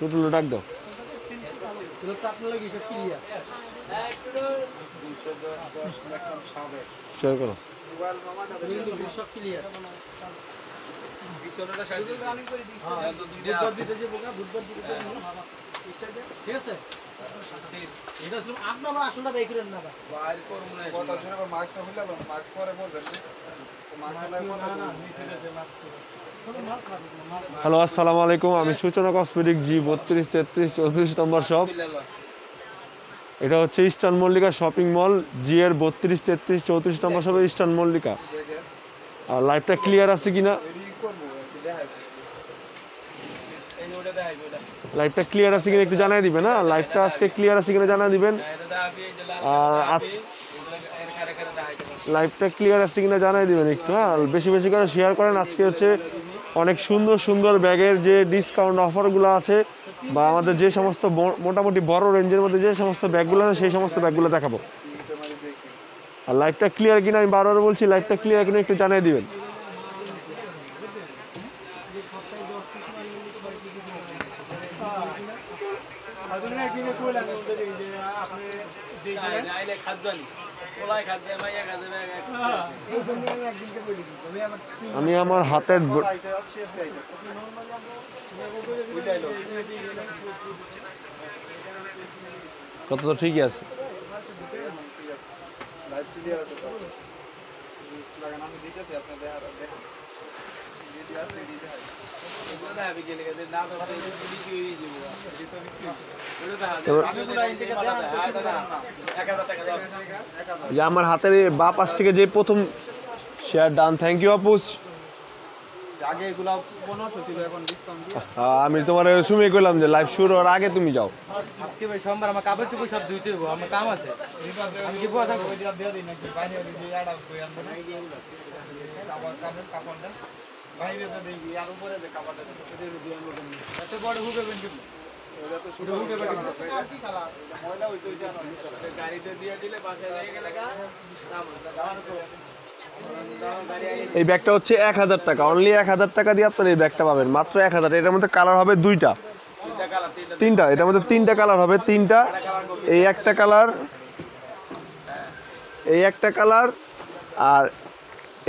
টুটুল ডাক দাও। শেয়ার করো। ঠিক আছে, এটা আপনি আমার আসলটা বের করেন না বাইর করব না কথা শুনে আবার মাস্ক হইলে আবার মাস্ক পরে বলবেন হ্যালো আসসালামু আলাইকুম, আমি সূচনা কসমেটিক জি 32, 33, 34 নম্বর শপ। এটা হচ্ছে ইস্টার্ন মল্লিকা শপিং মল, জি এর 32, 33, 34 নম্বর শপে ইস্টার্ন মল্লিকা। আর লাইভটা ক্লিয়ার আছে কিনা, লাইভটা ক্লিয়ার আছে কিনা একটু জানাই দিবেন। হ্যাঁ, লাইভটা আজকে ক্লিয়ার আছে কিনা জানাই দিবেন। আর লাইভটা ক্লিয়ার আছে কিনা জানাই দিবেন একটু। হ্যাঁ, বেশি বেশি করে শেয়ার করেন। আজকে হচ্ছে অনেক সুন্দর সুন্দর ব্যাগের যে ডিসকাউন্ট অফারগুলো আছে, বা আমাদের যে সমস্ত মোটামুটি বড় রেঞ্জের মধ্যে যে সমস্ত ব্যাগগুলো আছে সেই সমস্ত ব্যাগগুলো দেখাবো। আর লাইভটা ক্লিয়ার কিনা আমি বারবার বলছি, লাইভটা ক্লিয়ার কিনা একটু জানিয়ে দিবেন। আমি আমার হাতের কথা তো ঠিকই আছে। আমার হাতের বা পাশ থেকে যে প্রথম শেয়ার ডান, থ্যাংক ইউ আপুস। আমি তোমার শুনে করলাম যে লাইভ শুরু হওয়ার আগে তুমি যাও। আজকে ভাই সোমবার আমার কাপড় চোপড় সব ধুইতে হবে, আমার কাম আছে। আমি কি বুয়া থাকবো বাইরে তো দেখি আর উপরে যে কাপড়টা এত বড় হুবে বেন গাড়িতে দিয়ে দিলে বাসায় লেগে গেলে এই ব্যাগটা হচ্ছে 1000 টাকা, অনলি 1000 টাকা দিয়ে আপনার এই ব্যাগটা পাবেন, মাত্র 1000। এটার মধ্যে কালার হবে দুইটা, তিনটা, এটার মধ্যে তিনটা কালার হবে, তিনটা। এই একটা কালার, এই একটা কালার, আর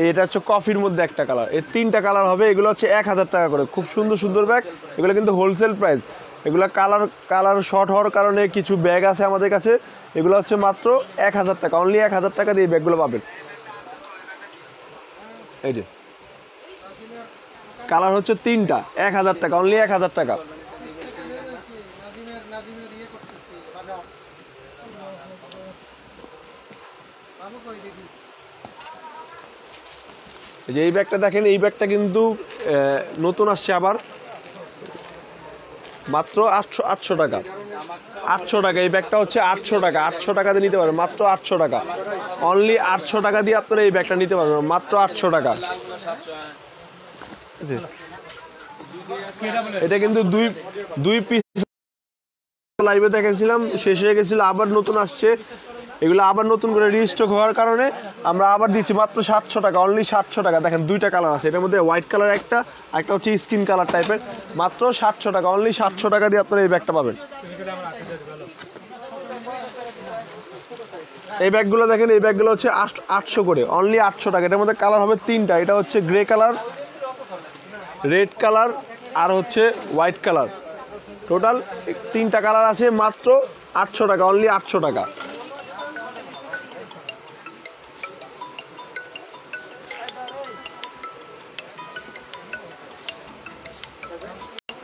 এটা হচ্ছে কফির মধ্যে একটা কালার। এই তিনটা কালার হবে। এগুলো হচ্ছে 1000 টাকা করে, খুব সুন্দর সুন্দর ব্যাগ। এগুলো কিন্তু হোলসেল প্রাইস। এগুলো কালার শর্ট হওয়ার কারণে কিছু ব্যাগ আছে আমাদের কাছে, এগুলো হচ্ছে মাত্র 1000 টাকা, অনলি 1000 টাকা দিয়ে এই ব্যাগগুলো পাবেন। এই যে কালার হচ্ছে তিনটা, 1000 টাকা, অনলি 1000 টাকা। যে এই ব্যাগটা দেখেন, এই ব্যাগটা কিন্তু নতুন আসছে আবার, মাত্র 800 টাকা। 800 টাকা এই ব্যাগটা হচ্ছে 800 টাকা। 800 টাকা দিয়ে নিতে পারবেন, মাত্র 800 টাকা, অনলি 800 টাকা দিয়ে আপনারা এই ব্যাগটা নিতে পারবেন, মাত্র 800 টাকা। এটা কিন্তু দুই পিস লাইভে দেখেছিলাম, শেষ হয়ে গেছিল, আবার নতুন আসছে। এগুলো আবার নতুন করে রিস্টক হওয়ার কারণে আমরা আবার দিচ্ছি মাত্র 700 টাকা, অনলি 700 টাকা। দেখেন দুইটা কালার আছে, এটার মধ্যে হোয়াইট কালার একটা, একটা হচ্ছে স্কিন কালার টাইপের, মাত্র 700 টাকা, অনলি 700 টাকা দিয়ে আপনারা এই ব্যাগটা পাবেন। এই ব্যাগগুলো দেখেন, এই ব্যাগগুলো হচ্ছে 800 করে, অনলি 800 টাকা। এটার মধ্যে কালার হবে তিনটা, এটা হচ্ছে গ্রে কালার, রেড কালার, আর হচ্ছে হোয়াইট কালার। টোটাল তিনটা কালার আছে, মাত্র 800 টাকা, অনলি 800 টাকা।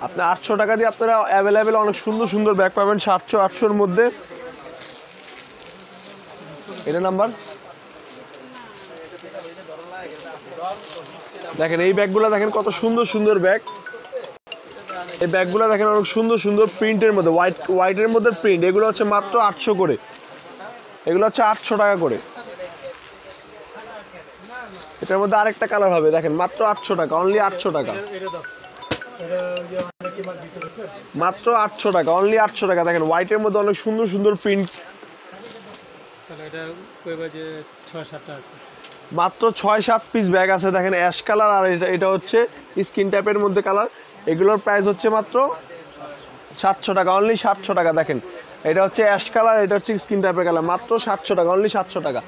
আপনি 800 টাকা দিয়ে আপনারা অ্যাভেলেবেল অনেক সুন্দর সুন্দর ব্যাগ পাবেন, 700-800-র মধ্যে। এটা নাম্বার দেখেন, এই ব্যাগগুলো দেখেন কত সুন্দর সুন্দর ব্যাগ। এই ব্যাগগুলো দেখেন অনেক সুন্দর সুন্দর প্রিন্টের মধ্যে, হোয়াইটের মধ্যে প্রিন্ট। এগুলো হচ্ছে মাত্র 800 করে, এগুলো হচ্ছে 800 টাকা করে। এটার মধ্যে আরেকটা কালার হবে, দেখেন মাত্র 800 টাকা, অনলি 800 টাকা, মাত্র 800 টাকা, অনলি 800 টাকা। দেখেন হোয়াইটের মধ্যে অনেক সুন্দর সুন্দর প্রিন্ট। মাত্র 6-7 পিস ব্যাগ আছে। দেখেন অ্যাশ কালার, আর এটা হচ্ছে স্কিন টাইপের মধ্যে কালার। এগুলোর প্রাইস হচ্ছে মাত্র 700 টাকা, অনলি 700 টাকা। দেখেন এটা হচ্ছে অ্যাশ কালার, এটা হচ্ছে স্কিন টাইপের কালার, মাত্র 700 টাকা, অনলি 700 টাকা।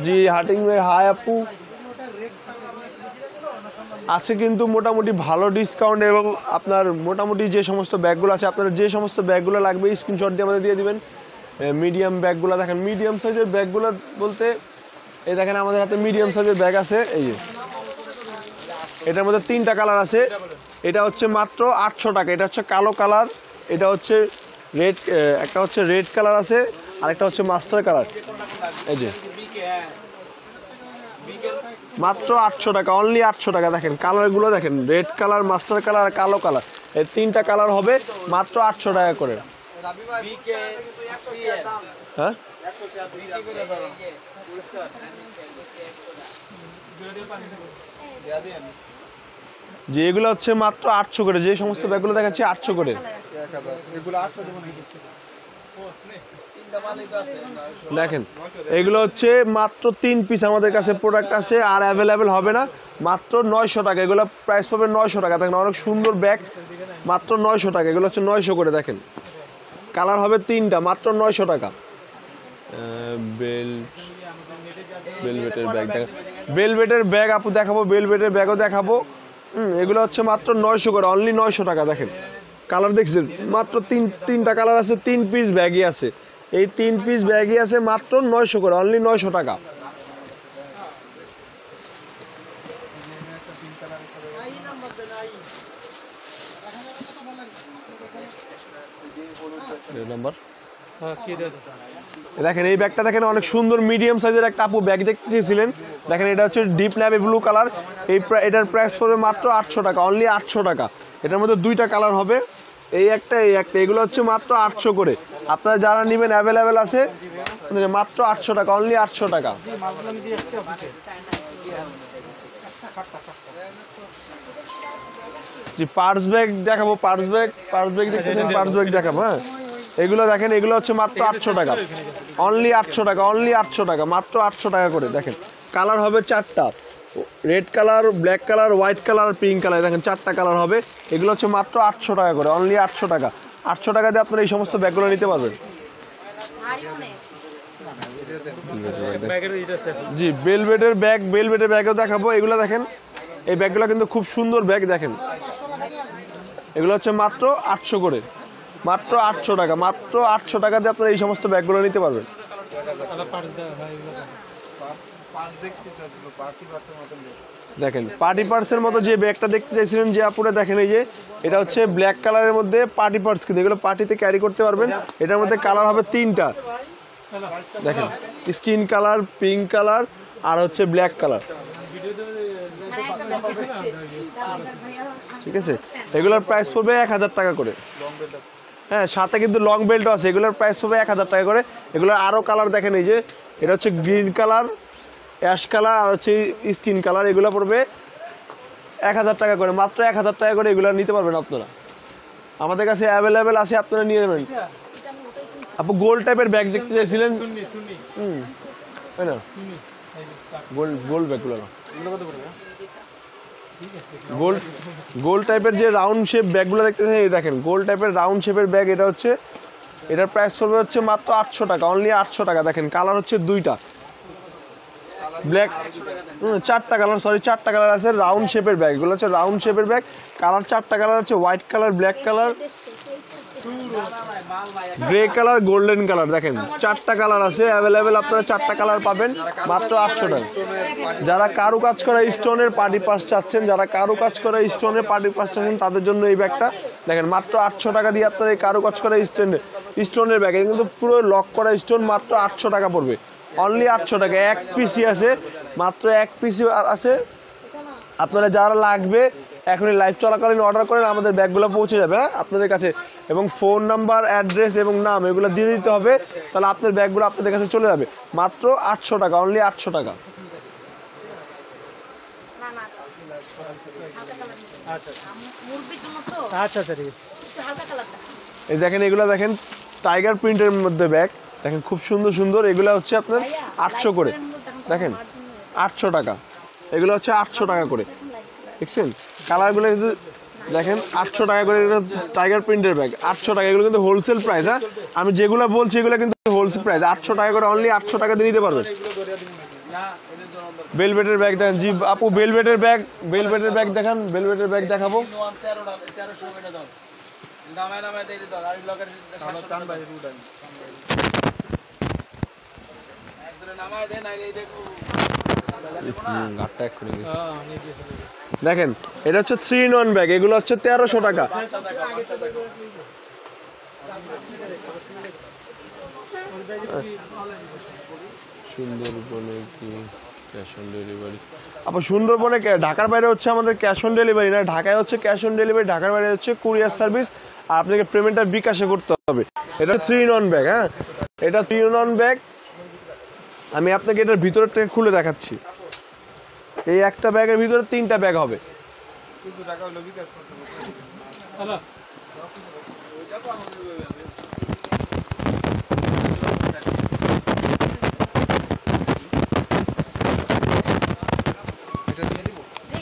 জি হাটিং ভাই হাই আপু, আছে কিন্তু মোটামুটি ভালো ডিসকাউন্ট এবং আপনার মোটামুটি যে সমস্ত ব্যাগগুলো আছে, আপনার যে সমস্ত ব্যাগগুলো লাগবে স্ক্রিনশট দিয়ে আমাদের দিয়ে দিবেন। মিডিয়াম ব্যাগগুলো দেখেন, মিডিয়াম সাইজের ব্যাগগুলো বলতে এই দেখেন আমাদের হাতে মিডিয়াম সাইজের ব্যাগ আছে, এই যে এটার মধ্যে 3টা কালার আছে। এটা হচ্ছে মাত্র 800 টাকা, এটা হচ্ছে কালো কালার, এটা হচ্ছে রেড, একটা হচ্ছে রেড কালার আছে, আরেকটা হচ্ছে মাস্টার কালার। এই যে মাত্র 800 টাকা, অনলি 800 টাকা। দেখেন কালারগুলো দেখেন, রেড কালার, মাস্টার কালার, কালো কালার, এই 3টা কালার হবে মাত্র 800 টাকা করে। হ্যাঁ যে এগুলো হচ্ছে মাত্র 800 করে, যে সমস্ত ব্যাগগুলো দেখাচ্ছি 800 করে। দেখেন এগুলো হচ্ছে মাত্র 3 পিস আমাদের কাছে প্রোডাক্ট আছে, আর অ্যাভেলেবেল হবে না, মাত্র 900 টাকা। এগুলো প্রাইস পাবে 900 টাকা। দেখেন অনেক সুন্দর ব্যাগ, মাত্র 900 টাকা। এগুলো হচ্ছে 900 করে। দেখেন কালার হবে 3টা, মাত্র 900 টাকা। বেলভেটের ব্যাগ দেখেন, বেলভেটের ব্যাগ আপু দেখাবো, বেলভেটের ব্যাগও দেখাবো। এগুলো হচ্ছে মাত্র 900 করে, অনলি 900 টাকা। দেখেন কালার দেখছেন, মাত্র 3টা কালার আছে, 3 পিস ব্যাগই আছে, এই 3 পিস ব্যাগই আছে, মাত্র 900 করে, অনলি 900 টাকা। দেখেন এই ব্যাগটা দেখেন, অনেক সুন্দর মিডিয়াম সাইজের একটা আপু ব্যাগ দেখতে চেয়েছিলেন। দেখেন এটা হচ্ছে ডিপ নেভি ব্লু কালার, এটার প্রাইস পড়বে মাত্র 800 টাকা, অনলি 800 টাকা। এটার মধ্যে 2টা কালার হবে, এই একটা এই একটা। এগুলো হচ্ছে মাত্র 800 করে। আপনারা যারা নেবেন অ্যাভেলেবেল আছে, মাত্র 800 টাকা, অনলি 800 টাকা। জি পার্স ব্যাগ দেখাবো, পার্স ব্যাগ দেখতেছেন, পার্স ব্যাগ দেখাবো। হ্যাঁ এগুলো দেখেন, এগুলো হচ্ছে মাত্র 800 টাকা, অনলি 800 টাকা, অনলি 800 টাকা, মাত্র 800 টাকা করে। দেখেন কালার হবে 4টা, red colour, black colour, white colour, pink colour. দেখেন 4টা কালার হবে। এগুলো হচ্ছে মাত্র 800 টাকা করে, অনলি 800 টাকা। 800 টাকা দিয়ে আপনারা এই সমস্ত ব্যাগগুলো নিতে পারবেন। জি বেলভেটের ব্যাগ, বেলভেটের ব্যাগও দেখাবো। এগুলো দেখেন, এই ব্যাগগুলো কিন্তু খুব সুন্দর ব্যাগ। দেখেন এগুলো হচ্ছে মাত্র 800 করে, মাত্র 800 টাকা, মাত্র 800 টাকা দিয়ে আপনারা এই সমস্ত ব্যাগগুলো নিতে পারবেন। দেখেন পার্টি পার্সের মতো যে ব্যাগটা দেখতে চাইছিলেন যে আপুরা, দেখেন এই যে এটা হচ্ছে ব্ল্যাক কালারের মধ্যে পার্টি পার্স, কিন্তু এগুলো পার্টিতে ক্যারি করতে পারবেন। এটার মধ্যে কালার হবে 3টা। দেখেন স্কিন কালার, পিঙ্ক কালার, আর হচ্ছে ব্ল্যাক কালার। ঠিক আছে, এগুলোর প্রাইস পড়বে 1000 টাকা করে। হ্যাঁ সাথে কিন্তু লং বেল্টও আছে, এগুলোর প্রাইস পড়বে 1000 টাকা করে। এগুলোর আরও কালার দেখেন, এই যে এটা হচ্ছে গ্রিন কালার, অ্যাশ কালার, আর হচ্ছে স্কিন কালার। এগুলো পড়বে 1000 টাকা করে, মাত্র 1000 টাকা করে। এগুলো নিতে পারবেন আপনারা, আমাদের কাছে অ্যাভেলেবেল আছে, আপনারা নিয়ে যাবেন। আপু গোল্ড টাইপের ব্যাগ দেখতে চাইছিলেন, তাই না? গোল্ড ব্যাগগুলো না, গোল্ড টাইপের যে রাউন্ড শেপ ব্যাগগুলো দেখতেছেন, এই দেখেন গোল্ড টাইপের রাউন্ড শেপের ব্যাগ। এটা হচ্ছে, এটার প্রাইস পড়বে হচ্ছে মাত্র 800 টাকা, অনলি 800 টাকা। দেখেন কালার হচ্ছে 2টা, ব্ল্যাক, 4টা কালার, সরি 4টা কালার আছে। রাউন্ড শেপের ব্যাগ, এগুলো হচ্ছে রাউন্ড শেপের ব্যাগ। কালার 4টা কালার হচ্ছে, white colour, black colour, grey colour, golden colour. দেখেন 4টা কালার আছে অ্যাভেলেবেল, আপনারা 4টা কালার পাবেন মাত্র 800 টাকা। যারা কারু কাজ করা স্টোনের পার্টি পার্স চাচ্ছেন, যারা কারু কাজ করা স্টোনের পার্টি পার্স চাচ্ছেন, তাদের জন্য এই ব্যাগটা দেখেন মাত্র 800 টাকা দিয়ে আপনার এই কারু কাজ করা স্টোনের ব্যাগ। এটা কিন্তু পুরো লক করা স্টোন, মাত্র 800 টাকা পড়বে, অনলি 800 টাকা। 1 পিসই আছে, মাত্র 1 পিসই আছে। আপনারা যারা লাগবে এখনই লাইভ চলাকালীন অর্ডার করেন, আমাদের ব্যাগগুলো পৌঁছে যাবে আপনাদের কাছে, এবং ফোন নাম্বার, অ্যাড্রেস এবং নাম এগুলো দিয়ে দিতে হবে, তাহলে আপনার ব্যাগগুলো আপনাদের কাছে চলে যাবে। মাত্র 800 টাকা, অনলি 800 টাকা। এই দেখেন এগুলো দেখেন টাইগার প্রিন্টের মধ্যে ব্যাগ, দেখেন খুব সুন্দর সুন্দর। এগুলো হচ্ছে আপনার 800 করে, দেখেন 800 টাকা। এগুলো হচ্ছে 800 টাকা করে, দেখছেন কালারগুলো কিন্তু দেখেন 800 টাকা করে টাইগার প্রিন্টের ব্যাগ, 800 টাকা। এগুলো কিন্তু হোলসেল প্রাইস। হ্যাঁ, আমি যেগুলো বলছি এগুলো কিন্তু হোলসেল প্রাইস। 800 টাকা করে, অনলি 800 টাকা দিয়ে নিতে পারবেন। বেলভেটের ব্যাগ দেখেন। জি আপু, বেলভেটের ব্যাগ, বেলভেটের ব্যাগ দেখান, বেলভেটের ব্যাগ দেখাবো। দেখেন এটা হচ্ছে 3 in 1 ব্যাগ, এগুলো হচ্ছে 1300 টাকা। সুন্দরবনে কি ক্যাশ অন ডেলিভারি? আবার সুন্দরবনে ঢাকার বাইরে হচ্ছে আমাদের ক্যাশ অন ডেলিভারি না, ঢাকায় হচ্ছে ক্যাশ অন ডেলিভারি, ঢাকার বাইরে হচ্ছে কুরিয়ার সার্ভিস। আর আপনাকে পেমেন্টটা বিকাশে করতে হবে। এটা 3 in 1 ব্যাগ। হ্যাঁ, এটা 3 in 1 ব্যাগ। আমি আপনাকে এটার ভিতরের থেকে খুলে দেখাচ্ছি। এই একটা ব্যাগের ভিতরে 3টা ব্যাগ হবে।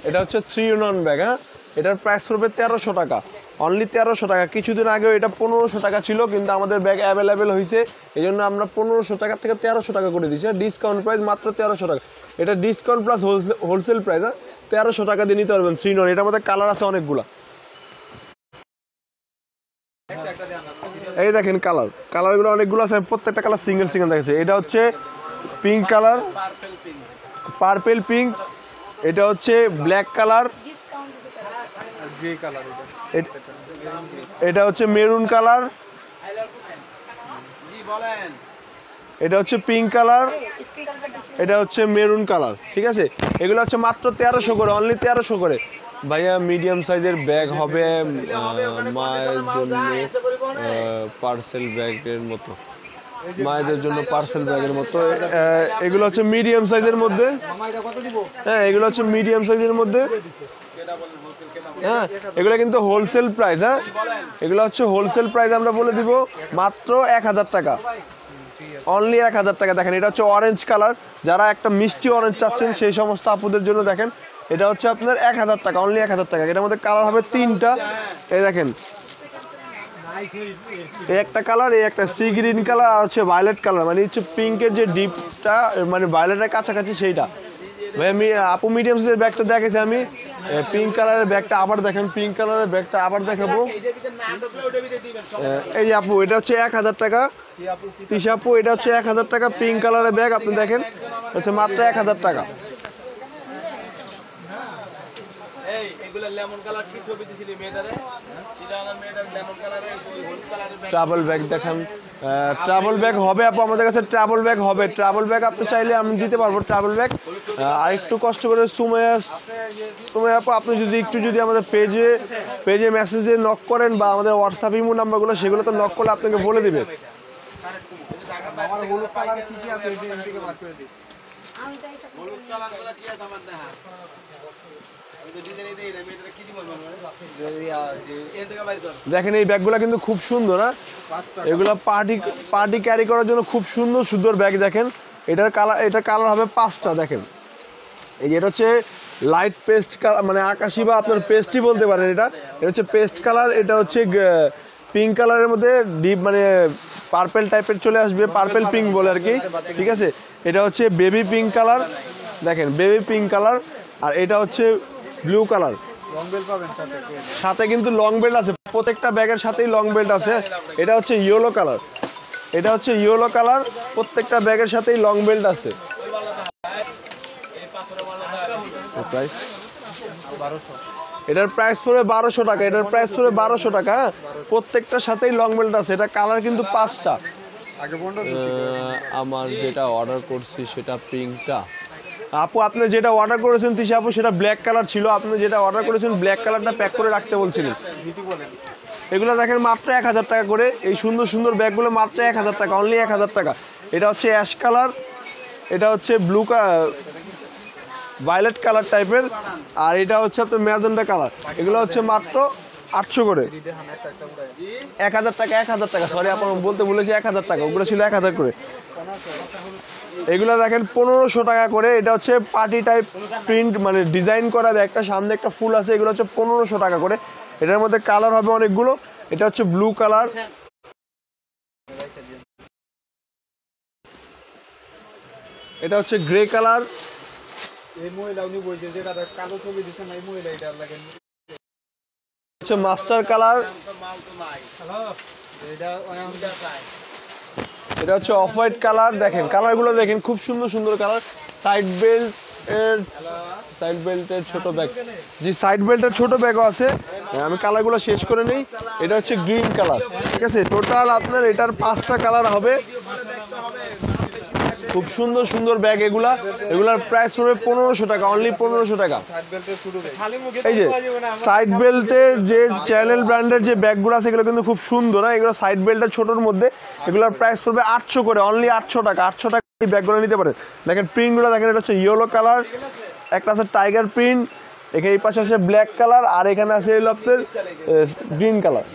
এটা হচ্ছে 3 in 1 ব্যাগ। হ্যাঁ, এটার প্রাইস পড়বে 1300 টাকা, অনলি 1300 টাকা। কিছুদিন আগেও এটা 1500 টাকা ছিল, কিন্তু আমাদের ব্যাগ অ্যাভেলেবেল হয়েছে, এই জন্য আমরা 1500 টাকা থেকে 1300 টাকা করে দিচ্ছি। ডিসকাউন্ট প্রাইস মাত্র 1300 টাকা। এটা ডিসকাউন্ট প্লাস হোলসেল প্রাইস। 1300 টাকা দিয়ে নিতে পারবেন 3 in 1। এটার মধ্যে কালার আছে অনেকগুলা। এই দেখেন কালারগুলো অনেকগুলো আছে, প্রত্যেকটা কালার সিঙ্গেল সিঙ্গেল দেখেছে। এটা হচ্ছে পিঙ্ক কালার, পার্পেল পিঙ্ক। এটা হচ্ছে ব্ল্যাক কালার, এটা হচ্ছে মেরুন কালার, এটা হচ্ছে পিঙ্ক কালার, এটা হচ্ছে মেরুন কালার। ঠিক আছে, এগুলো হচ্ছে মাত্র 1300 করে, অনলি 1300 করে। ভাইয়া মিডিয়াম সাইজের ব্যাগ হবে মায়ের জন্য, পার্সেল ব্যাগের মতো, মায়েদের জন্য পার্সেল ব্যাগের মতো। এগুলো হচ্ছে মিডিয়াম সাইজের মধ্যে। হ্যাঁ, এগুলো হচ্ছে মিডিয়াম সাইজের মধ্যে। হ্যাঁ, এগুলো কিন্তু হোলসেল প্রাইস। হ্যাঁ, এগুলো হচ্ছে হোলসেল প্রাইস, আমরা বলে দিব মাত্র 1000 টাকা, অনলি 1000 টাকা। দেখেন এটা হচ্ছে অরেঞ্জ কালার, যারা একটা মিষ্টি অরেঞ্জ চাচ্ছেন সেই সমস্ত আপুদের জন্য দেখেন এটা হচ্ছে আপনার 1000 টাকা, অনলি 1000 টাকা। এটার মধ্যে কালার হবে 3টা। এই দেখেন, এই একটা কালার, এই একটা সি গ্রিন কালার, আর হচ্ছে ভায়োলেট কালার, মানে হচ্ছে পিঙ্কের যে ডিপটা মানে ভায়োলেটের কাছাকাছি সেইটা। ভাই আমি আপু মিডিয়াম সাইজের ব্যাগটা দেখেছি আমি। পিঙ্ক কালারের ব্যাগটা আবার দেখেন, পিঙ্ক কালারের ব্যাগটা আবার দেখাবো। এই যে আপু, এটা হচ্ছে 1000 টাকা। তিশা আপু, এটা হচ্ছে 1000 টাকা পিঙ্ক কালারের ব্যাগ। আপনি দেখেন হচ্ছে মাত্র 1000 টাকা। ট্রাভেল ব্যাগ দেখান। ট্রাভেল ব্যাগ হবে আপু আমাদের কাছে, ট্রাভেল ব্যাগ হবে। ট্রাভেল ব্যাগ আপনি চাইলে আমি দিতে পারবো ট্রাভেল ব্যাগ। আর একটু কষ্ট করে সুমাইয়া আপু, আপনি যদি আমাদের পেজে মেসেজে নক করেন বা আমাদের হোয়াটসঅ্যাপ ইমো নাম্বারগুলো, সেগুলো তো নক করলে আপনাকে বলে দিবে। দেখেন এই ব্যাগগুলো কিন্তু খুব সুন্দর। না, এগুলো পার্টি ক্যারি করার জন্য খুব সুন্দর সুন্দর ব্যাগ। দেখেন এটার কালার হবে 5টা। দেখেন এটা হচ্ছে লাইট পেস্ট কালার, মানে আকাশি বা আপনার পেস্টই বলতে পারেন। এটা হচ্ছে পেস্ট কালার। এটা হচ্ছে পিঙ্ক কালারের মধ্যে ডিপ মানে পার্পেল টাইপের চলে আসবে, পার্পেল পিঙ্ক বলে আর কি। ঠিক আছে, এটা হচ্ছে বেবি পিঙ্ক কালার। দেখেন বেবি পিঙ্ক কালার। আর এটা হচ্ছে ব্লু কালার, সাথে কিন্তু লং বেল্ট আছে, প্রত্যেকটা ব্যাগের সাথেই লং বেল্ট আছে। এটা হচ্ছে ইয়েলো কালার, এটা হচ্ছে ইয়েলো কালার, প্রত্যেকটা ব্যাগের সাথেই লং বেল্ট আছে। এটার প্রাইস পড়বে 1200 টাকা, এটার প্রাইস পড়বে 1200 টাকা। প্রত্যেকটার সাথেই লং বেল্ট আছে। এটা কালার কিন্তু 5টা। আমার যেটা অর্ডার করছি সেটা পিঙ্কটা। আপু আপনি যেটা অর্ডার করেছেন তিশা আপু, সেটা ব্ল্যাক কালার ছিল। আপনি যেটা অর্ডার করেছেন ব্ল্যাক কালারটা প্যাক করে রাখতে বলছিলেন। এগুলো দেখেন মাত্র 1000 টাকা করে। এই সুন্দর সুন্দর ব্যাগগুলো মাত্র 1000 টাকা, অনলি 1000 টাকা। এটা হচ্ছে অ্যাশ কালার, এটা হচ্ছে ব্লু ভায়োলেট কালার টাইপের, আর এটা হচ্ছে আপনার ম্যাজেন্টা কালার। এগুলো হচ্ছে মাত্র 800 করে। 1000 টাকা, 1000 টাকা, সরি আপনার বলতে বলেছি 1000 টাকা, ওগুলো ছিল 1000 করে। এগুলো দেখেন 1500 টাকা করে। এটা হচ্ছে পার্টি টাইপ প্রিন্ট মানে ডিজাইন করা ব্যাগটা, সামনে একটা ফুল আছে। এগুলো হচ্ছে 1500 টাকা করে। এটার মধ্যে কালার হবে অনেকগুলো। এটা হচ্ছে ব্লু কালার, এটা হচ্ছে গ্রে কালার, এই মহিলা উনি বলছে যে দাদা কালো ছবি দিচ্ছেন এই মহিলা এটা লাগে হচ্ছে মাস্টার কালার, এটা হচ্ছে অফ হোয়াইট কালার। দেখেন কালারগুলো দেখেন, খুব সুন্দর সুন্দর কালার। সাইড বেল্টের ছোট ব্যাগ, জি সাইড বেল্টের ছোট ব্যাগও আছে। আমি কালারগুলো শেষ করে নেই। এটা হচ্ছে গ্রিন কালার, ঠিক আছে। টোটাল আপনার এটার 5টা কালার হবে। খুব সুন্দর সুন্দর ব্যাগ এগুলার প্রাইস পড়বে 1500 টাকা, অনলি 1500 টাকা। এই যে সাইড বেল্টের যে চ্যানেল ব্র্যান্ডের যে ব্যাগগুলো আছে এগুলো কিন্তু খুব সুন্দর, না এগুলো সাইড বেল্টের ছোটোর মধ্যে। এগুলোর প্রাইস পড়বে 800 করে, অনলি 800 টাকা। 800 টাকা এই ব্যাগগুলো নিতে পারে। দেখেন প্রিন্টগুলো দেখেন, এটা হচ্ছে ইয়েলো কালার, একটা আছে টাইগার প্রিন্ট, এখানে এই পাশে আছে ব্ল্যাক কালার, আর এখানে আছে হলো আপনার গ্রিন কালার।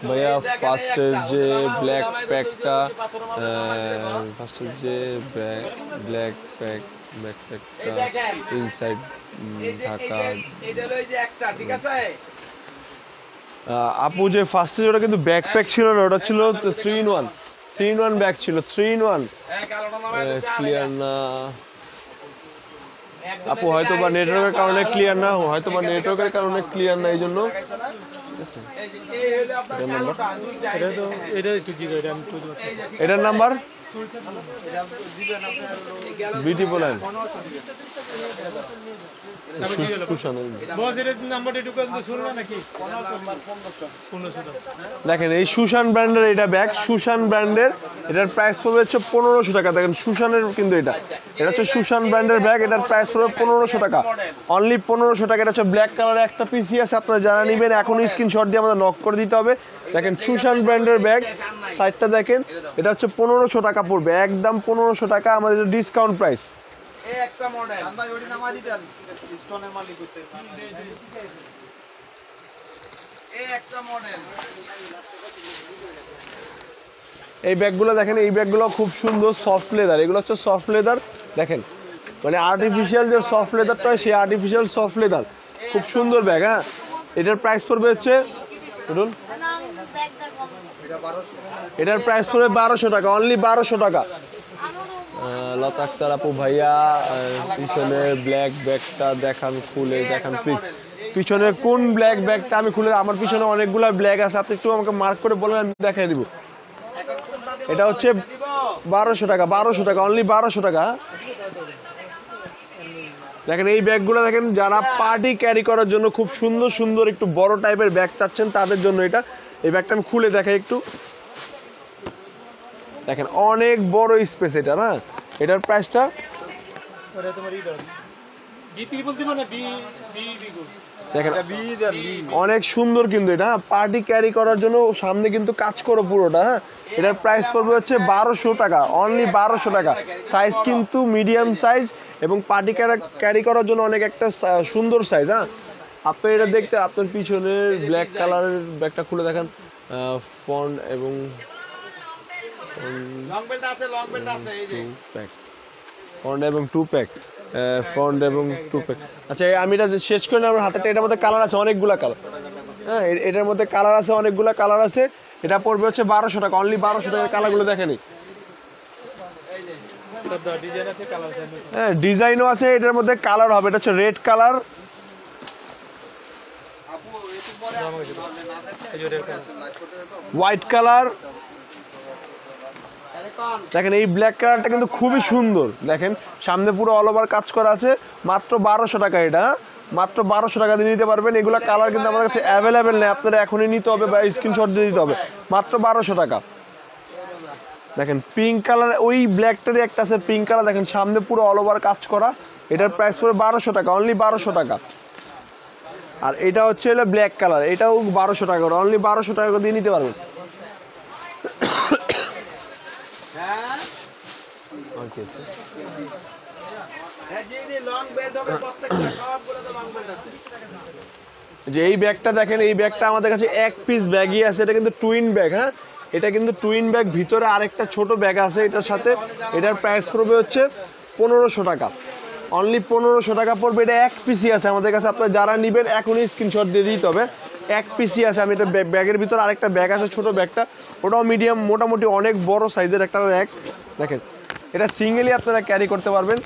ভাইয়া ফার্স্টের যে ব্ল্যাক প্যাকটা, ফার্স্টের যে ব্ল্যাক প্যাকটা ইনসাইড ঢাকা, আপু যে ফার্স্টে ওটা কিন্তু ব্যাকপ্যাক ছিল না, ওটা ছিল 3-in-1 ব্যাগ ছিল, 3-in-1 ক্লিয়ার না আপু, হয়তো বা নেটওয়ার্কের কারণে ক্লিয়ার না, এই জন্য। এটার নাম্বার বিটি বলেন দেখেন এই সুশান ব্র্যান্ডের এটা ব্যাগ, সুশান ব্র্যান্ডের, এটার প্রাইস পড়বে হচ্ছে 1500 টাকা। দেখেন সুশানের কিন্তু এটা হচ্ছে সুশান ব্র্যান্ডের ব্যাগ, এটার প্রাইস পড়বে 1500 টাকা, অনলি 1500 টাকা। এটা হচ্ছে ব্ল্যাক কালারের একটা পিসি আছে, আপনারা যারা নেবেন এখনই স্ক্রিনশট দিয়ে আমাদের নক করে দিতে হবে। দেখেন সুশান ব্র্যান্ডের ব্যাগ, সাইডটা দেখেন, এটা হচ্ছে 1500 টাকা পড়বে, একদম 1500 টাকা আমাদের ডিসকাউন্ট প্রাইস। এই ব্যাগগুলো দেখেন, এই ব্যাগগুলো খুব সুন্দর, সফট লেদার, এগুলো হচ্ছে সফট লেদার। দেখেন মানে আর্টিফিশিয়াল যে সফট লেদারটা হয় সেই আর্টিফিশিয়াল সফট লেদার, খুব সুন্দর ব্যাগ। হ্যাঁ, এটার প্রাইস পড়বে হচ্ছে এটার প্রাইস পড়বে 1200 টাকা, অনলি 1200 টাকা। লতা আক্তার আপু ভাইয়া পিছনে ব্ল্যাক ব্যাগটা দেখান, খুলে দেখান প্লিজ। পিছনে কোন ব্ল্যাক ব্যাগটা আমি খুলে, আমার পিছনে অনেকগুলো ব্ল্যাক আছে, আপনি একটু আমাকে মার্ক করে বলেন, আমি দেখাই দিব। এটা হচ্ছে 1200 টাকা, 1200 টাকা, অনলি 1200 টাকা। দেখেন এই ব্যাগগুলো দেখেন, যারা পার্টি ক্যারি করার জন্য খুব সুন্দর সুন্দর একটু বড় টাইপের ব্যাগ চাচ্ছেন তাদের জন্য এটা। এই ব্যাগটা আমি খুলে দেখাই একটু, দেখেন অনেক বড় স্পেস এটা, না এটার প্রাইসটা দেখেন অনেক সুন্দর, কিন্তু এটা পার্টি ক্যারি করার জন্য সামনে কিন্তু কাজ করো পুরোটা। হ্যাঁ, এটার প্রাইস পড়বে হচ্ছে 1200 টাকা, অনলি 1200 টাকা। সাইজ কিন্তু মিডিয়াম সাইজ এবং পার্টি ক্যারি করার জন্য অনেক একটা সুন্দর সাইজ। হ্যাঁ, আপনি এটা দেখতে, আপনার পিছনে ব্ল্যাক কালারের ব্যাগটা খুলে দেখেন, ফন্ট এবং ফন্ট এবং 2 প্যাক, ফন্ট এবং 2 প্যাক। আচ্ছা আমি এটা শেষ করে আমার হাতে, এটার মধ্যে কালার আছে অনেকগুলা কালার। হ্যাঁ, এটার মধ্যে কালার আছে অনেকগুলা কালার আছে। এটা পড়বে হচ্ছে 1200 টাকা, অনলি 1200 টাকা। কালারগুলো দেখেনি, হ্যাঁ ডিজাইনও আছে, এটার মধ্যে কালার হবে। এটা হচ্ছে রেড কালার, হোয়াইট কালার। দেখেন এই ব্ল্যাক কালারটা কিন্তু খুবই সুন্দর, দেখেন সামনে পুরো অল ওভার কাজ করা আছে, মাত্র 1200 টাকা। এটা মাত্র 1200 টাকা দিয়ে নিতে পারবেন। এগুলো কালার কিন্তু আমাদের কাছে অ্যাভেলেবেল নেই, আপনারা এখনই নিতে হবে বা স্ক্রিনশট দিয়ে দিতে হবে, মাত্র 1200 টাকা। দেখেন পিঙ্ক কালার, ওই ব্ল্যাকটারই একটা আছে পিঙ্ক কালার, দেখেন সামনে পুরো অল ওভার কাজ করা, এটার প্রাইস পড়বে 1200 টাকা, অনলি 1200 টাকা। আর এটা হচ্ছে হলো ব্ল্যাক কালার, এটাও 1200 টাকা করে, অনলি 1200 টাকা দিয়ে নিতে পারবেন। যে এই ব্যাগটা দেখেন, এই ব্যাগটা আমাদের কাছে এক পিস ব্যাগই আছে, এটা কিন্তু টুইন ব্যাগ। হ্যাঁ, এটা কিন্তু টুইন ব্যাগ, ভিতরে আরেকটা ছোট ব্যাগ আছে এটার সাথে। এটার প্রাইস পড়বে হচ্ছে 1500 টাকা, অনলি 1500 টাকা পড়বে। এটা এক পিসই আছে আমাদের কাছে, আপনারা যারা নেবেন এখনই স্ক্রিনশট দিয়ে দিতে হবে। এক পিসই আছে। আমি এটা ব্যাগের ভিতর আরেকটা ব্যাগ আছে, ছোট ব্যাগটা, ওটাও মিডিয়াম, মোটামুটি অনেক বড় সাইজের একটা ব্যাগ। দেখেন এটা সিঙ্গেলি আপনারা ক্যারি করতে পারবেন।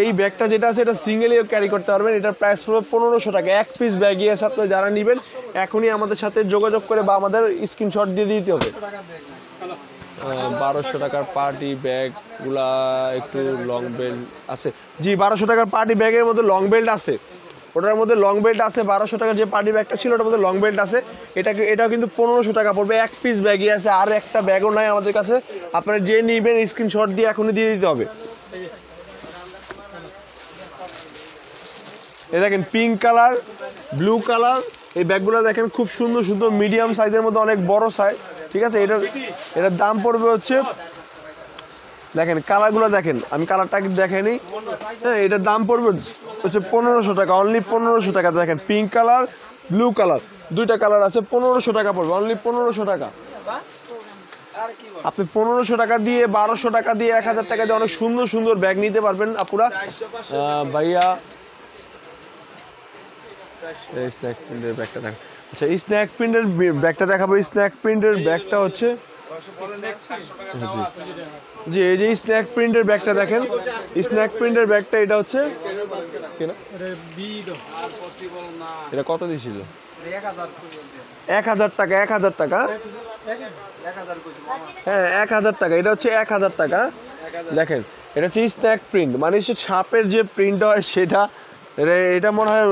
এই ব্যাগটা যেটা আছে এটা সিঙ্গেলি ক্যারি করতে পারবেন। এটার প্রাইস পড়বে 1500 টাকা। এক পিস ব্যাগই আছে, আপনারা যারা নেবেন এখনই আমাদের সাথে যোগাযোগ করে বা আমাদের স্ক্রিনশট দিয়ে দিতে হবে। 1200 টাকার পার্টি ব্যাগগুলা একটু লং বেল্ট আছে। জি 1200 টাকার পার্টি ব্যাগের মধ্যে লং বেল্ট আছে, ওটার মধ্যে লং বেল্ট আছে। 1200 টাকার যে পার্টি ব্যাগটা ছিল ওটার মধ্যে লং বেল্ট আছে। এটাও কিন্তু 1500 টাকা পড়বে। এক পিস ব্যাগই আছে, আর একটা ব্যাগও নাই আমাদের কাছে। আপনারা যে নেবেন স্ক্রিনশট দিয়ে এখনই দিয়ে দিতে হবে। এই দেখেন পিঙ্ক কালার, ব্লু কালার, এই ব্যাগগুলো দেখেন খুব সুন্দর সুন্দর, মিডিয়াম সাইজের মধ্যে অনেক বড় সাইজ। ঠিক আছে, এটার দাম পড়বে হচ্ছে, দেখেন কালারগুলো দেখেন, আমি কালারটা দেখাইনি। হ্যাঁ, এটার দাম পড়বে হচ্ছে 1500 টাকা, অনলি 1500 টাকা। দেখেন পিঙ্ক কালার, ব্লু কালার, দুইটা কালার আছে। 1500 টাকা পড়বে, অনলি 1500 টাকা। আপনি 1500 টাকা দিয়ে, 1200 টাকা দিয়ে, 1000 টাকা দিয়ে অনেক সুন্দর সুন্দর ব্যাগ নিতে পারবেন আপুরা। ভাইয়া স্ন্যাক প্রিন্টের ব্যাগটা দেখেন। আচ্ছা, এই স্ন্যাক প্রিন্টের ব্যাগটা দেখাবো। স্ন্যাক প্রিন্টের ব্যাগটা হচ্ছে, জি এই যে স্ন্যাক প্রিন্টের ব্যাগটা দেখেন। স্ন্যাক প্রিন্টের ব্যাগটা এটা হচ্ছে, এটা কত দিয়েছিল? 1000 টাকা। 1000 টাকা, হ্যাঁ 1000 টাকা। এটা হচ্ছে 1000 টাকা। দেখেন এটা হচ্ছে স্ন্যাক প্রিন্ট, মানে হচ্ছে সাপের যে প্রিন্ট হয় সেটা। এটা মনে হয়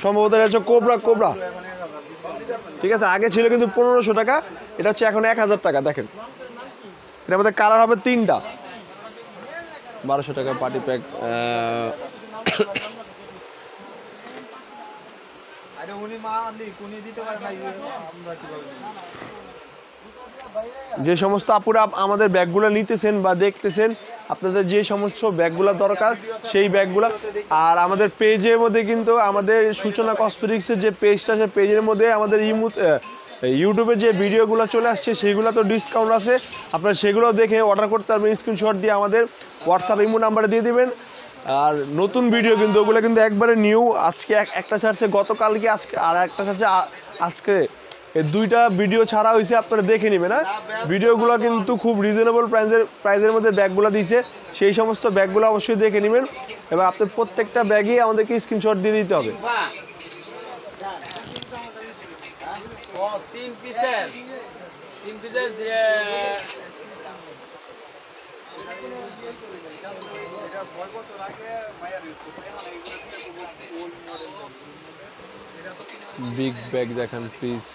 সম্ভবত হচ্ছে কোবরা। ঠিক আছে, আগে ছিল কিন্তু 1500 টাকা, এটা হচ্ছে এখন 1000 টাকা। দেখেন এটার মধ্যে কালার হবে 3টা। 1200 টাকা পার্টি প্যাক। যে সমস্ত আপুরা আমাদের ব্যাগগুলো নিতেছেন বা দেখতেছেন, আপনাদের যে সমস্ত ব্যাগগুলো দরকার সেই ব্যাগগুলো, আর আমাদের পেজের মধ্যে কিন্তু আমাদের সূচনা কসমেটিক্সের যে পেজটা, সেই পেজের মধ্যে আমাদের ইউটিউবে যে ভিডিওগুলো চলে আসছে সেইগুলো তো ডিসকাউন্ট আছে, আপনারা সেগুলো দেখে অর্ডার করতে পারবেন। স্ক্রিনশট দিয়ে আমাদের হোয়াটসঅ্যাপ ইমো নাম্বারে দিয়ে দিবেন। আর নতুন ভিডিও কিন্তু ওগুলো কিন্তু একবারে নিউ, আজকে একটা ছাড়ছে গতকালকে, আজকে আর একটা ছাড়ছে আজকে। এই দুইটা ভিডিও ছাড়া হয়েছে, আপনারা দেখে নেবেন। না ভিডিওগুলো কিন্তু খুব রিজনেবল প্রাইজের মধ্যে ব্যাগগুলো দিয়েছে, সেই সমস্ত ব্যাগগুলো অবশ্যই দেখে নেবেন। এবার আপনার প্রত্যেকটা ব্যাগই আমাদেরকে স্ক্রিনশট দিয়ে দিতে হবে। বিগ ব্যাগ দেখান প্লিজ।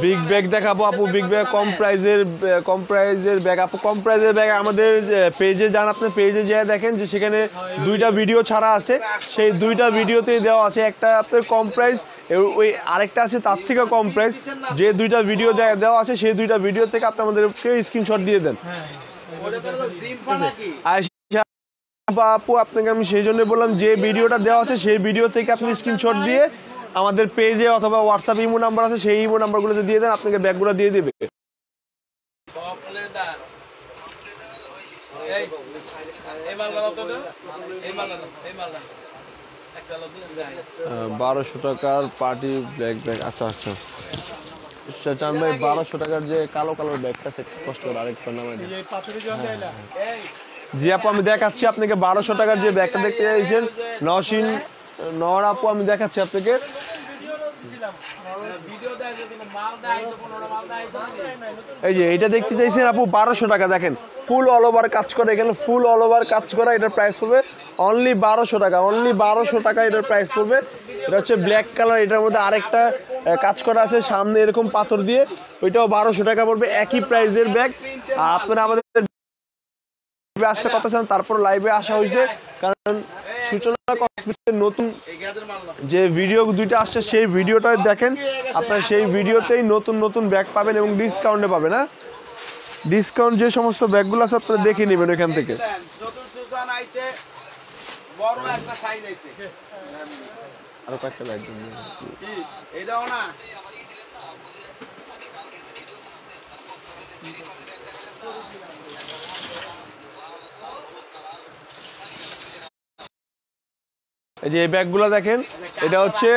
বিগ ব্যাগ দেখাবো আপু। বিগ ব্যাগ কম প্রাইজের ব্যাগ আপু। কম প্রাইজের ব্যাগ আমাদের পেজে যান, আপনার পেজে যেয়ে দেখেন যে সেখানে দুইটা ভিডিও ছাড়া আছে, সেই দুইটা ভিডিওতেই দেওয়া আছে। একটা আপনার কম প্রাইস, ওই আরেকটা আছে তার থেকে কম প্রাইস। যে দুইটা ভিডিও দেওয়া আছে সেই দুইটা ভিডিও থেকে আপনি আমাদেরকে স্ক্রিনশট দিয়ে দেন। আপু আপনাকে আমি সেই জন্য বললাম, যে ভিডিওটা দেওয়া আছে সেই ভিডিও থেকে আপনি স্ক্রিনশট দিয়ে আমাদের পেজে অথবা হোয়াটসঅ্যাপ ইমো নাম্বার আছে, সেই ইমো নাম্বারগুলোতে দিয়ে দেন, আপনাকে ব্যাগগুলো দিয়ে দেবে। 1200 টাকার পার্টি ব্ল্যাক ব্যাগ। আচ্ছা আচ্ছা চান ভাই, 1200 টাকার যে কালো কালো ব্যাগটা সেটা কষ্ট করে আরেকটা নামাই দিন। জি আপু আমি দেখাচ্ছি আপনাকে 1200 টাকার যে ব্যাগটা দেখতে চাইছেন, নর আপু আমি দেখাচ্ছি আপনাকে। এই যে এটা দেখতে চাইছেন আপু 1200 টাকা। দেখেন ফুল অল ওভার কাজ করা, এখানে ফুল অল ওভার কাজ করা। এটার প্রাইস পড়বে অনলি 1200 টাকা। অনলি 1200 টাকা এটার প্রাইস পড়বে। এটা হচ্ছে ব্ল্যাক কালার, এটার মধ্যে আরেকটা কাজ করা আছে সামনে এরকম পাথর দিয়ে, ওইটাও 1200 টাকা পড়বে। একই প্রাইসের ব্যাগ। আপনারা আমাদের আসতে কথা চান, তারপর লাইভে আসা হয়েছে, কারণ সূচনা কসমেটিক্সের নতুন যে ভিডিও দুইটা আসছে সেই ভিডিওটা দেখেন, আপনারা সেই ভিডিওতেই নতুন নতুন ব্যাগ পাবেন এবং ডিসকাউন্টে পাবেন। না ডিসকাউন্ট যে সমস্ত ব্যাগগুলো আছে আপনারা দেখে নেবেন এখান থেকে। আরো কয়েকটা ব্যাগ এটাও না, এই যে এই ব্যাগগুলো দেখেন, এটা হচ্ছে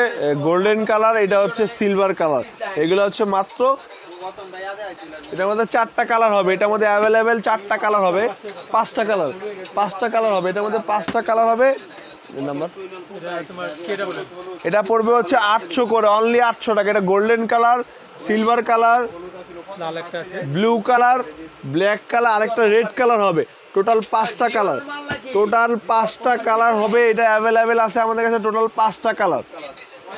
গোল্ডেন কালার, এটা হচ্ছে সিলভার কালার। এগুলো হচ্ছে মাত্র, এটার মধ্যে 4টা কালার হবে, এটার মধ্যে অ্যাভেলেবেল 4টা কালার হবে, 5টা কালার হবে, এটার মধ্যে 5টা কালার হবে। নাম্বার এটা পড়বে হচ্ছে 800 করে, অনলি 800 টাকা। এটা golden colour, silver colour, blue colour, black colour, আরেকটা রেড কালার হবে। টোটাল 5টা কালার হবে। এটা অ্যাভেলেবেল আছে আমাদের কাছে, টোটাল 5টা কালার।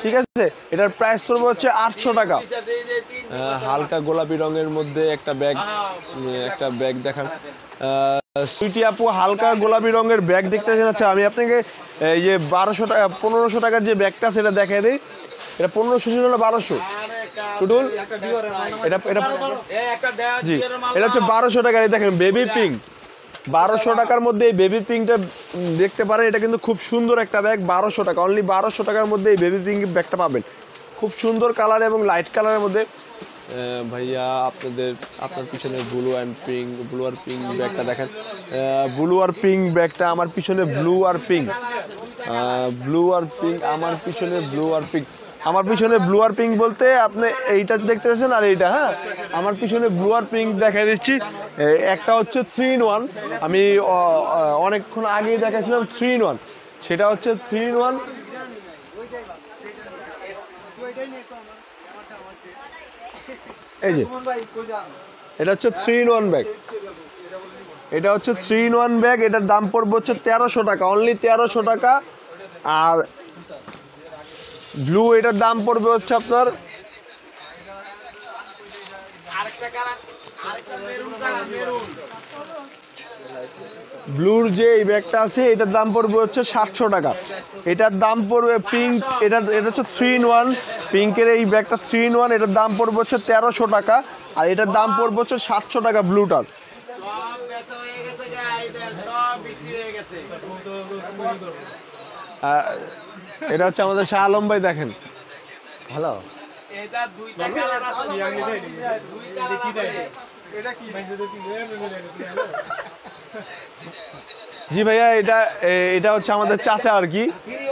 ঠিক আছে, এটার প্রাইস পড়বে হচ্ছে 800 টাকা। হালকা গোলাপি রঙের মধ্যে একটা ব্যাগ দেখান। সুইটি আপু হালকা গোলাপি রঙের ব্যাগ দেখতে যাচ্ছে। আমি আপনাকে এই যে 1500 টাকার যে ব্যাগটা সেটা দেখাই দিই। এটা 1500 ছিল না 1200 টুটুল? জি, এটা হচ্ছে 1200 টাকার। এই দেখেন বেবি পিঙ্ক, 1200 টাকার মধ্যে এই বেবি পিঙ্কটা দেখতে পারেন। এটা কিন্তু খুব সুন্দর একটা ব্যাগ, 1200 টাকা, অনলি 1200 টাকার মধ্যে এই বেবি পিঙ্ক ব্যাগটা পাবেন। খুব সুন্দর কালার এবং লাইট কালারের মধ্যে। ভাইয়া আপনার পিছনে ব্লু আর পিঙ্ক ব্যাগটা দেখেন। ব্লু আর পিঙ্ক ব্যাগটা আমার পিছনে, ব্লু আর পিঙ্ক আমার পিছনে ব্লু আর পিঙ্ক বলতে আপনি এইটা দেখতে পাচ্ছেন আর এইটা। হ্যাঁ, আমার পিছনে ব্লু আর পিঙ্ক দেখাই দিচ্ছি। একটা হচ্ছে 3 in 1, আমি অনেকক্ষণ আগেই দেখাচ্ছিলাম 3 in 1, সেটা হচ্ছে 3 in 1। এই যে এটা হচ্ছে 3 in 1 ব্যাগ, এটা হচ্ছে 3 in 1 ব্যাগ। এটার দাম পড়বে হচ্ছে 1300 টাকা, অনলি 1300 টাকা। আর ব্লু, এটার দাম পড়বে হচ্ছে আপনার ব্লুর যে এই ব্যাগটা আছে এটার দাম পড়বে হচ্ছে 700 টাকা। এটার দাম পড়বে পিঙ্ক, এটা হচ্ছে 3 in 1 পিঙ্কের এই ব্যাগটা 3 in 1, এটার দাম পড়বে হচ্ছে 1300 টাকা। আর এটার দাম পড়বে হচ্ছে 700 টাকা ব্লুটার। এটা হচ্ছে আমাদের শাহ আলম ভাই, দেখেন ভালো। জি ভাইয়া, এটা হচ্ছে আমাদের চাচা আর কি,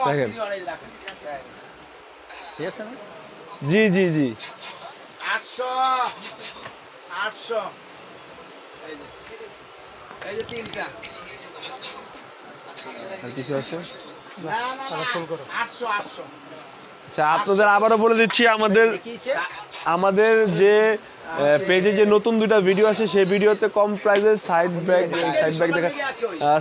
দেখেন। জি জি জি, 800 এই যে তিনটা আর কিছু আছে? না 800 আচ্ছা, আপনাদের আবারও বলে দিচ্ছি, আমাদের যে পেজে যে নতুন 2টা ভিডিও আছে সেই ভিডিওতে কম প্রাইসে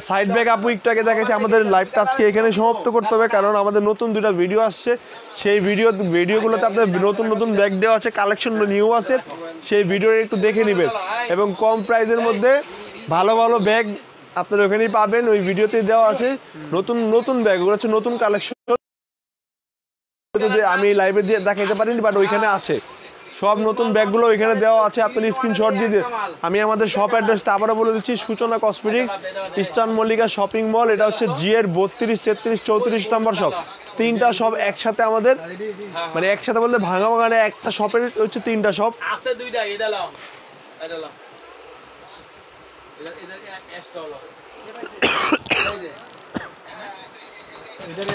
সাইড ব্যাগ আপু একটু আগে দেখেছি। আমাদের লাইভটা আজকে এখানে সমাপ্ত করতে হবে, কারণ আমাদের নতুন 2টা ভিডিও আসছে। সেই ভিডিওগুলোতে আপনাদের নতুন ব্যাগ দেওয়া আছে, কালেকশন নিউ আছে, সেই ভিডিওটা একটু দেখে নেবেন। এবং কম প্রাইসের মধ্যে ভালো ব্যাগ আপনারা ওখানেই পাবেন, ওই ভিডিওতে দেওয়া আছে। নতুন ব্যাগ, ওগুলো হচ্ছে নতুন কালেকশন, আমি লাইভে দিয়ে দেখাতে পারিনি, বাট ওইখানে আছে সব নতুন ব্যাগগুলো ওইখানে দেওয়া আছে। আপনি স্ক্রিনশট দিয়ে আমি আমাদের শপ অ্যাড্রেসটা আবারও বলে দিচ্ছি, সূচনা cosmetics, eastern Mallika shopping mall. এটা হচ্ছে জিএর 32, 33, 34 নম্বর শপ। 3টা শপ একসাথে আমাদের, মানে একসাথে বলতে ভাঙা ভাঙানে একটা শপের হচ্ছে 3টা শপ আছে। 2টা এটা লাও, এটা এক্সট্রা হলো।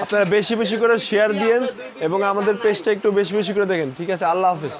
আপনারা বেশি করে শেয়ার দিয়েন এবং আমাদের পেজটা একটু বেশি করে দেখেন। ঠিক আছে, আল্লাহ হাফেজ।